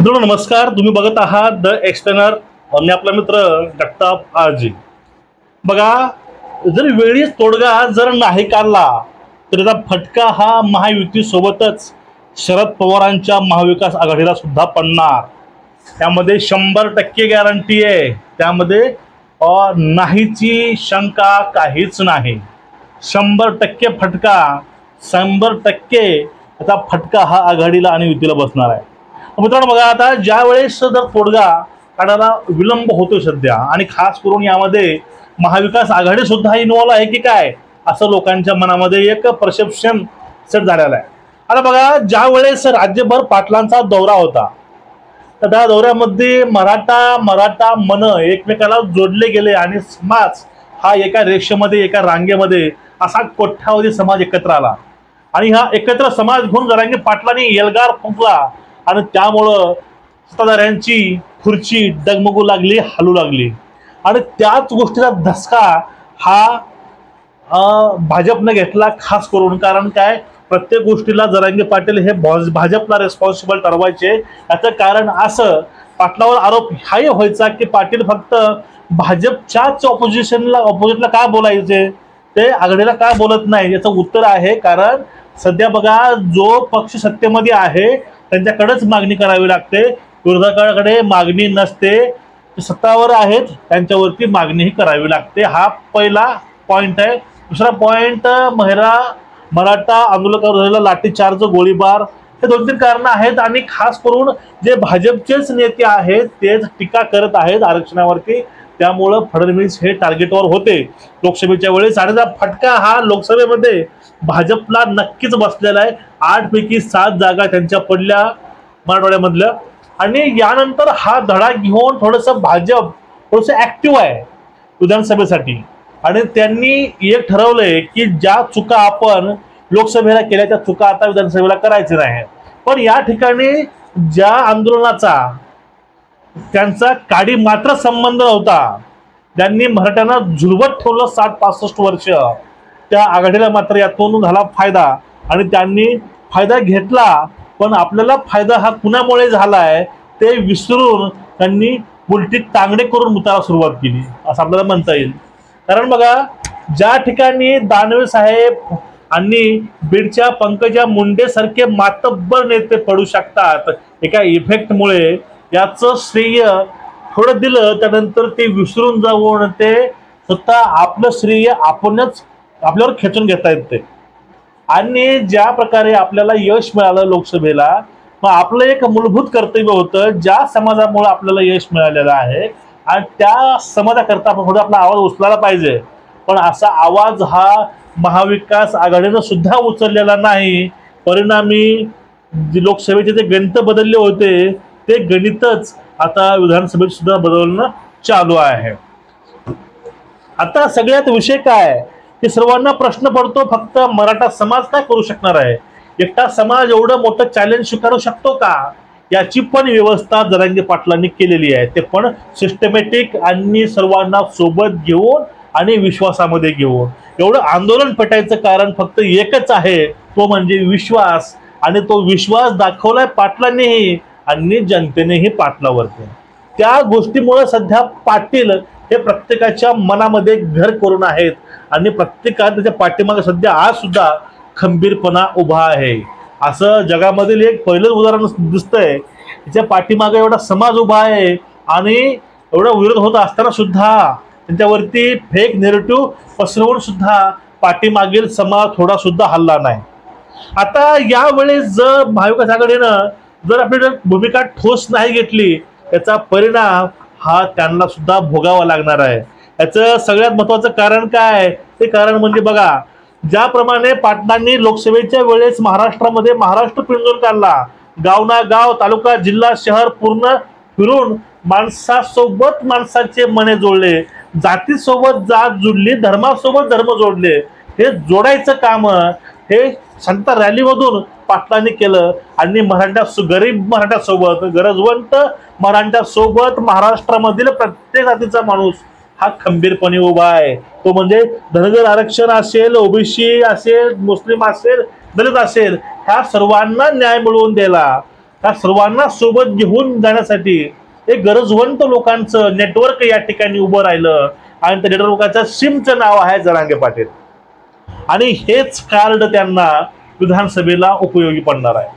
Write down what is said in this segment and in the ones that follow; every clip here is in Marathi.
मित्रांनो नमस्कार, तुम्ही बघत आहात द एक्सप्लेनर. मी आपला मित्र जगताप आजी. बघा, जर वेळीच तोडगा जर नाही काढला तर त्याचा फटका हा महायुती सोबतच शरद पवारांच्या महाविकास आघाडीला सुद्धा पडणार. त्यामध्ये 100% गॅरंटी आहे. त्यामध्ये नाहीची शंका काहीच नाही. 100% फटका, 100% त्याचा फटका हा आघाडीला आणि युतीला बसणार आहे. मित्रांनो बघा, आता ज्या वेळेस जर तोडगा काढायला विलंब होतो सध्या, आणि खास करून यामध्ये महाविकास आघाडी सुद्धा इन्व्हॉल्व आहे की काय, असं लोकांच्या मनामध्ये एक परसेप्शन सेट झालेलं आहे. आता बघा, ज्या वेळेस राज्यभर पाटलांचा दौरा होता तर त्या दौऱ्यामध्ये मराठा मन एकमेकाला जोडले गेले आणि समाज हा एका रेषेमध्ये, एका रांगेमध्ये असा कोट्यावधी समाज एकत्र आला. आणि हा एकत्र समाज घेऊन जरांगे पाटलांनी एल्गार फुंकला आणि त्यामुळं सत्ताधाऱ्यांची खुर्ची डगमगू लागली, हलू लागली. आणि त्याच गोष्टीचा धसका हा भाजपने घेतला, खास करून. कारण काय, प्रत्येक गोष्टीला जरांगे पाटील हे भाजपला रेस्पॉन्सिबल ठरवायचे. याचं कारण असं, पाटलावर आरोप हाही व्हायचा की पाटील फक्त भाजपच्याच ऑपोजिटला का बोलायचे, ते आघाडीला का बोलत नाही. याचं उत्तर आहे, कारण सध्या बघा, जो पक्ष सत्तेमध्ये आहे त्यांच्याकडेच मागणी करावी लागते, विरोधकाकडे मागणी नसते. सत्तावर आहेत त्यांच्यावरती मागणीही करावी लागते. हा पहिला पॉइंट आहे. दुसरा पॉइंट, मराठा आंदोलकांवर झालेला लाठीचार्ज, गोळीबार, हे 2-3 कारणं आहेत. आणि खास करून जे भाजपचेच नेते आहेत तेच टीका करत आहेत आरक्षणावरती. त्यामुळं फडणवीस हे टार्गेटवर होते लोकसभेच्या वेळेस. आणि त्याचा फटका हा लोकसभेमध्ये भाजपला नक्कीच बसलेला आहे. 8 पैकी 7 जागा त्यांच्या पडल्या मराठवाड्यामधल्या. आणि यानंतर हा धडा घेऊन भाजप थोडंसं ऍक्टिव्ह आहे विधानसभेसाठी. आणि त्यांनी एक ठरवलंय की ज्या चुका आपण लोकसभेला केल्या त्या चुका आता विधानसभेला करायच्या नाही. पण या ठिकाणी ज्या आंदोलनाचा त्यांचा काडी मात्र संबंध नव्हता, ज्यांनी मराठ्यांना झुलवत ठेवलं 60-65 वर्ष, त्या आघाडीला मात्र यातून झाला फायदा. आणि त्यांनी फायदा घेतला. पण आपल्याला फायदा हा कुणामुळे झालाय ते विसरून त्यांनी उलटी टांगडे करून मुताला सुरुवात केली असं आपल्याला म्हणता येईल. कारण बघा, ज्या ठिकाणी दानवे साहेब आणि बीडच्या पंकजा मुंडे सारखे मातब्बर नेते पडू शकतात एका इफेक्टमुळे, याचं श्रेय थोडं दिलं त्यानंतर ते विसरून जाऊन ते स्वतः आपलं श्रेय आपणच आपल्यावर खेचून घेता येते. आणि ज्या प्रकारे आपल्याला यश मिळालं लोकसभेला, मग आपलं एक मूलभूत कर्तव्य होतं, ज्या समाजामुळे आपल्याला यश मिळालेलं आहे आणि त्या समाजाकरता आपण थोडा आपला आवाज उचलायला पाहिजे. पण असा आवाज हा महाविकास आघाडीनं सुद्धा उचललेला नाही. परिणामी लोकसभेचे जे गणित बदलले होते ते गणितच आता विधानसभेत सुद्धा बदलणं चालू आहे. आता सगळ्यात विषय काय की सर्वांना प्रश्न पडतो, फक्त मराठा समाज काय करू शकणार आहे, एकटा समाज एवढं मोठं चॅलेंज स्वीकारू शकतो का, याची पण व्यवस्था जरांगे पाटलांनी केलेली आहे. ते पण सिस्टमॅटिक आणि सर्वांना सोबत घेऊन आणि विश्वासामध्ये घेऊन. एवढं आंदोलन पेटायचं कारण फक्त एकच आहे, तो म्हणजे विश्वास. आणि तो विश्वास दाखवलाय पाटलांनीही आणि जनतेनेही पाटलावरती. त्या गोष्टीमुळे सध्या पाटील हे प्रत्येकाच्या मनामध्ये घर करून आहेत आणि प्रत्येकात त्याच्या पाठीमागे सध्या आज सुद्धा खंबीरपणा उभा आहे. असं जगामधील एक पहिलं उदाहरण दिसतंय. त्याच्या पाठीमागे एवढा समाज उभा आहे आणि एवढा विरोध होत असताना सुद्धा त्यांच्यावरती फेक नेरेटिव्ह पसरवून सुद्धा पाठीमागील समाज थोडा सुद्धा हल्ला नाही. आता यावेळेस जर महाविकास आघाडीनं जर आपली भूमिका ठोस नाही घेतली, त्याचा परिणाम हा त्यांना सुद्धा भोगावा लागणार आहे. याचं सगळ्यात महत्वाचं कारण काय, ते कारण म्हणजे बघा, ज्याप्रमाणे पाटलांनी लोकसभेच्या वेळेस महाराष्ट्रामध्ये महाराष्ट्र पिंजून काढला, गावना गाव, तालुका, जिल्हा, शहर पूर्ण फिरून माणसासोबत माणसाचे मने जोडले, जातीसोबत जात जोडली, धर्मासोबत धर्म जोडले. हे जोडायचं काम हे संत रॅलीमधून पाटलांनी केलं. आणि गरीब मराठ्यासोबत, गरजवंत मराठ्यासोबत महाराष्ट्रामधील प्रत्येक जातीचा माणूस हा खंबीरपणे उभा आहे. तो म्हणजे धनगर आरक्षण असेल, ओबीसी असेल, मुस्लिम असेल, दलित असेल, ह्या सर्वांना न्याय मिळवून दिला. त्या सर्वांना सोबत घेऊन जाण्यासाठी एक गरजवंत लोकांचं नेटवर्क या ठिकाणी उभं राहिलं आणि त्या नेटवर्काच्या सिमचं नाव आहे जरांगे पाटील. आणि हेच कार्ड त्यांना विधानसभेला उपयोगी पडणार आहे.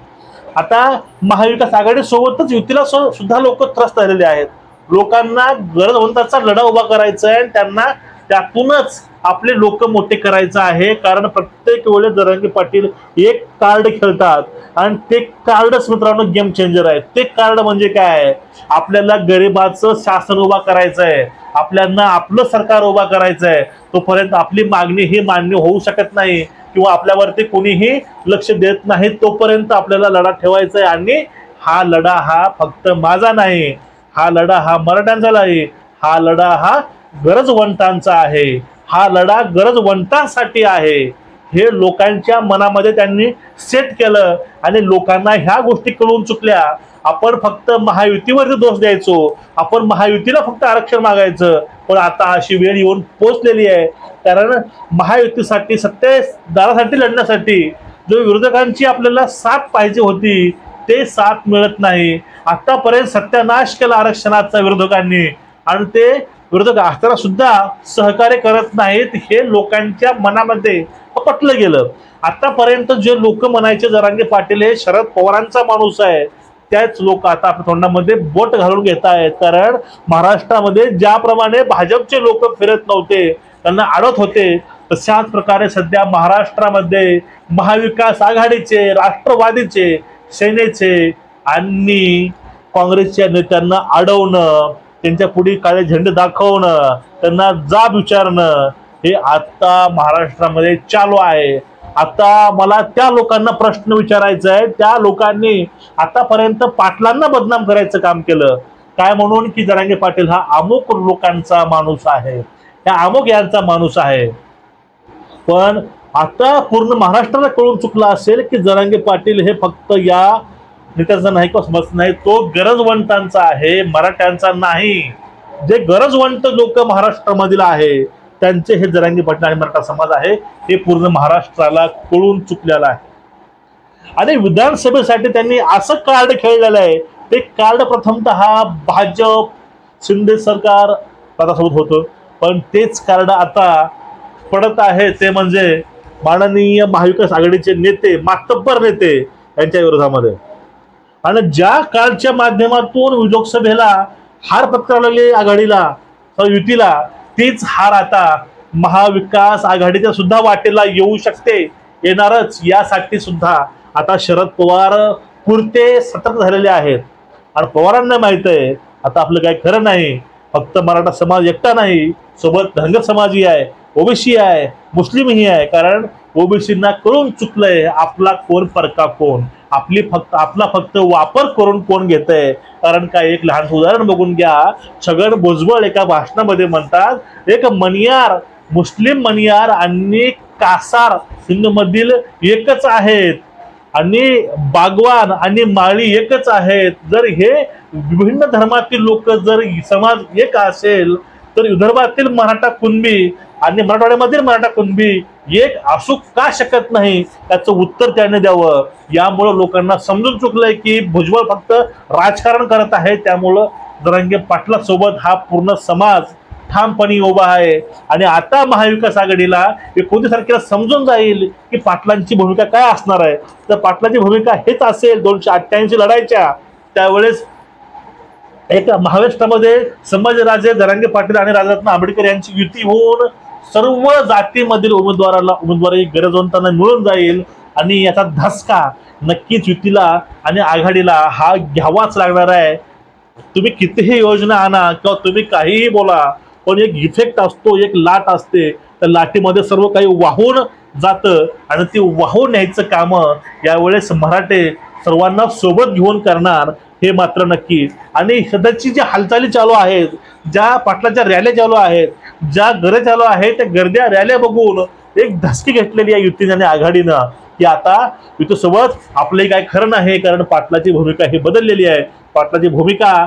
आता महाविकास आघाडी सोबतच युतीला सुद्धा लोक त्रस्त झालेले आहेत. लोकांना गरजवंताचा लढा उभा करायचा आहे आणि त्यांना त्यातूनच आपले लोक मोठे करायचं आहे. कारण प्रत्येक वेळेस जरांगे पाटील एक कार्ड खेळतात आणि ते कार्डच मित्रांनो गेम चेंजर आहे. ते कार्ड म्हणजे काय, आपल्याला गरिबाचं शासन उभा करायचं आहे, आपल्याला आपलं सरकार उभा करायचं आहे. तोपर्यंत आपली मागणी ही मान्य होऊ शकत नाही किंवा आपल्यावरती कोणीही लक्ष देत नाही तोपर्यंत आपल्याला लढा ठेवायचा आहे. आणि हा लढा हा फक्त माझा नाही, हा लढा हा मराठ्यांचा नाही, हा लढा हा गरजवंतांचा आहे, हा लढा गरजवंतांसाठी आहे. हे लोकांच्या मनामध्ये त्यांनी सेट केलं आणि लोकांना ह्या गोष्टी कळून चुकल्या. आपण फक्त महायुतीवरती दोष द्यायचो, आपण महायुतीला फक्त आरक्षण मागायचं. पण आता अशी वेळ येऊन पोहोचलेली आहे. कारण महायुतीसाठी सत्तेदारासाठी लढण्यासाठी जो विरोधकांची आपल्याला साथ पाहिजे होती ते साथ मिळत नाही. आतापर्यंत सत्यानाश केला आरक्षणाचा विरोधकांनी आणि ते विरोधक असताना सुद्धा सहकार्य करत नाहीत हे लोकांच्या मनामध्ये पटलं गेलं. आतापर्यंत जे लोक म्हणायचे जरांगे पाटील हे शरद पवारांचा माणूस आहे, त्याच लोक आता आपल्या तोंडामध्ये बोट घालून घेत आहेत. कारण महाराष्ट्रामध्ये ज्याप्रमाणे भाजपचे लोक फिरत नव्हते, त्यांना अडत होते, तशाच प्रकारे सध्या महाराष्ट्रामध्ये महाविकास आघाडीचे, राष्ट्रवादीचे, सेनेचे आणि काँग्रेसच्या नेत्यांना अडवणं, त्यांच्या पुढे काळे झेंडे दाखवणं, त्यांना जाब विचारणं हे आता महाराष्ट्रामध्ये चालू आहे. आता मला त्या लोकांना प्रश्न विचारायचा आहे, त्या लोकांनी आतापर्यंत पाटलांना बदनाम करायचं काम केलं काय म्हणून की जरांगे पाटील हा अमुक लोकांचा माणूस आहे, त्या अमुक यांचा माणूस आहे. पण आता पूर्ण महाराष्ट्राला कळून चुकलं असेल की जरांगे पाटील हे फक्त या नेत्याचा नाही किंवा समज नाही, तो गरजवंतांचा आहे, मराठ्यांचा नाही. जे गरजवंत लोक महाराष्ट्रामधील आहे त्यांचे हे जरांगे पाटील आणि मराठा समाज आहे हे पूर्ण महाराष्ट्राला कळून चुकलेलं आहे. आणि विधानसभेसाठी त्यांनी असं कार्ड खेळलेलं आहे. ते कार्ड प्रथमतः भाजप शिंदे सरकार सोबत होतं, पण तेच कार्ड आता पडत आहे ते म्हणजे माननीय महाविकास आघाडीचे नेते, मातब्बर नेते यांच्या विरोधामध्ये. आणि ज्या कार्डच्या माध्यमातून लोकसभेला हार पत्करलेली आघाडीला युतीला, तीच हार आता महाविकास आघाडीच्या सुद्धा वाटेला येऊ शकते, येणारच. यासाठी सुद्धा आता शरद पवार पुरते सतर्क झालेले आहेत. आणि पवारांना माहित आहे आता आपलं काही खरं नाही. फक्त मराठा समाज एकटा नाही, सोबत धनगर समाजही आहे, ओबीसी आहे, मुस्लिमही आहे. कारण ओबीसींना कळून चुकलंय आपला कोण परका कोण, आपला फक्त वापर करून कोण घेतंय. कारण काय, एक लहान उदाहरण बघून घ्या. छगन भुजबळ एका भाषणामध्ये म्हणतात, एक मणियार, मुस्लिम मणियार आणि कासार हिंदूमधील एकच आहेत आणि बागवान आणि माळी एकच आहेत. जर हे विभिन्न धर्मातील लोक जर समाज एक असेल तर विदर्भातील मराठा कुणबी आणि मराठवाड्यामधील मराठा कुणबी एक असू का शकत नाही, त्याचं उत्तर त्याने द्यावं. यामुळं लोकांना समजून चुकलंय की भुजबळ फक्त राजकारण करत आहे. त्यामुळं जरांगे पाटलासोबत हा पूर्ण समाज ठामपणे उभा आहे. आणि आता महाविकास आघाडीला 29 तारखेला समजून जाईल की पाटलांची भूमिका काय असणार आहे. तर पाटलांची भूमिका हेच असेल 288 लढायच्या त्यावेळेस एक महाराष्ट्रामध्ये संभाजीराजे, जरांगे पाटील आणि राजरत्न आंबेडकर यांची युती होऊन सर्व जातीमधील उमेदवारी गरजवंतांना मिळून जाईल. आणि याचा धसका नक्कीच युतीला आणि आघाडीला हा घ्यावाच लागणार आहे. तुम्ही कितीही योजना आणा किंवा तुम्ही काहीही बोला, पण एक इफेक्ट असतो, एक लाट असते. त्या लाटीमध्ये सर्व काही वाहून जातं आणि ती वाहून न्यायचं काम यावेळेस मराठे सर्वांना सोबत घेऊन करणार हे मात्र नक्की. आणि सध्याची जी हालचाली चालू आहेत, ज्या पाटलाच्या रॅल्या चालू आहेत, ज्या गर्द्या चालू आहेत, त्या गर्द्या रॅल्या बघून एक धसकी घेतलेली आहे युतीने आणि आघाडीनं की आता युतीसोबत आपले काय खरं नाही. कारण पाटलाची भूमिका ही बदललेली आहे. पाटलाची भूमिका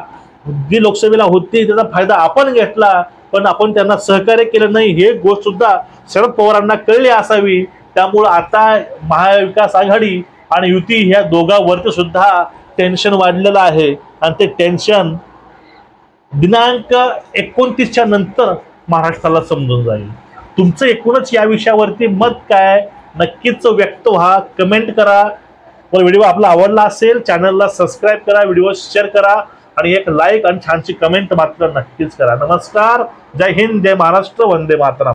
जी लोकसभेला होती त्याचा फायदा आपण घेतला, पण आपण त्यांना सहकार्य केलं नाही हे गोष्ट सुद्धा शरद पवारांना कळली असावी. त्यामुळं आता महाविकास आघाडी आणि युती ह्या दोघांवरती सुद्धा टेन्शन वाढलेलं आहे आणि ते टेन्शन दिनांक 29च्या नंतर महाराष्ट्राला समजून जाईल। तुमचं एकूणच या विषयावरती मत काय नक्कीच व्यक्त व्हा, कमेंट करा। व व्हिडिओ आपला आवडला असेल चॅनलला सबस्क्राईब करा, व्हिडिओ शेअर करा आणि एक लाईक आणि छानशी कमेंट मात्र नक्कीच करा। नमस्कार, जय हिंद, जय महाराष्ट्र, वंदे मातरम।